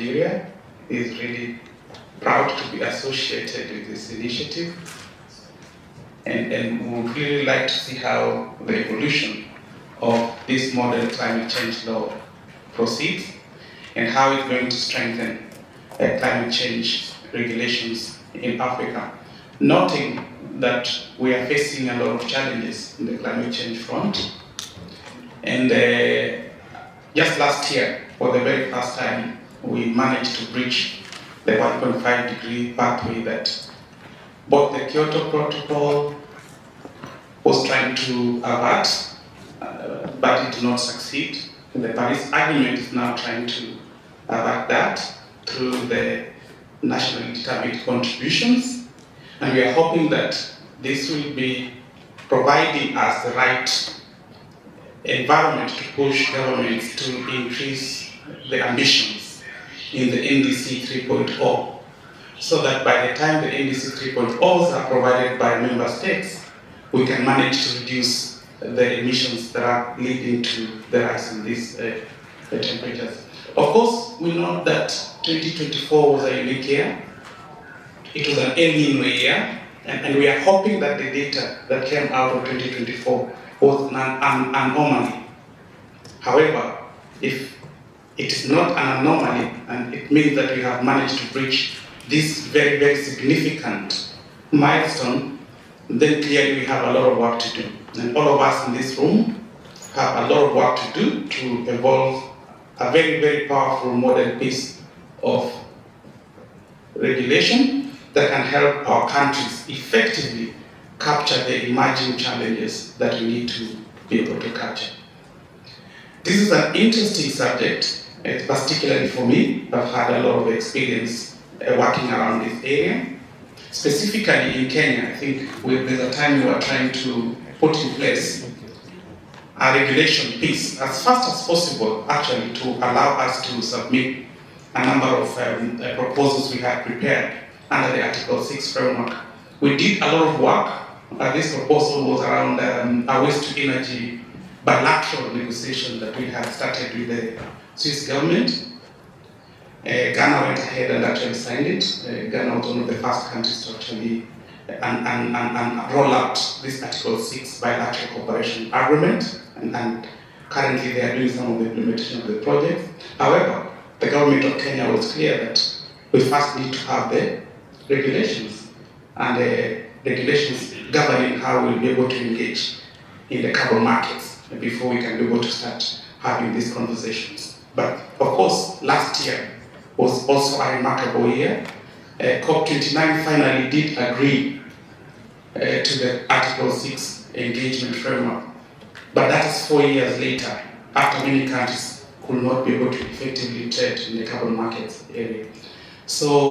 Nigeria is really proud to be associated with this initiative, and we would really like to see how the evolution of this model climate change law proceeds and how it's going to strengthen climate change regulations in Africa, noting that we are facing a lot of challenges in the climate change front. And just last year, for the very first time, we managed to breach the 1.5 degree pathway that both the Kyoto Protocol was trying to avert, but it did not succeed. And the Paris Agreement is now trying to avert that through the nationally determined contributions. And we are hoping that this will be providing us the right environment to push governments to increase the ambitions in the NDC 3.0, so that by the time the NDC 3.0s are provided by member states, we can manage to reduce the emissions that are leading to the rise in these temperatures. Of course, we know that 2024 was a unique year. It was an El Nino year, and we are hoping that the data that came out of 2024 was an anomaly. However, if it is not an anomaly, and it means that we have managed to reach this very, very significant milestone, then clearly we have a lot of work to do. And all of us in this room have a lot of work to do to evolve a very, very powerful model piece of regulation that can help our countries effectively capture the emerging challenges that we need to be able to capture. This is an interesting subject, particularly for me. I've had a lot of experience working around this area. Specifically in Kenya, I think there's a time we were trying to put in place a regulation piece as fast as possible, actually, to allow us to submit a number of proposals we had prepared under the Article 6 framework. We did a lot of work. This proposal was around a waste-to-energy bilateral negotiation that we had started with the Swiss government. Ghana went ahead and actually signed it. Ghana was one of the first countries to actually and roll out this Article 6 bilateral cooperation agreement, and currently they are doing some of the implementation of the project. However, the government of Kenya was clear that we first need to have the regulations, and the regulations governing how we'll be able to engage in the carbon markets before we can be able to start having these conversations. But of course, last year was also a remarkable year. COP29 finally did agree to the Article 6 engagement framework. But that is 4 years later, after many countries could not be able to effectively trade in the carbon markets area. So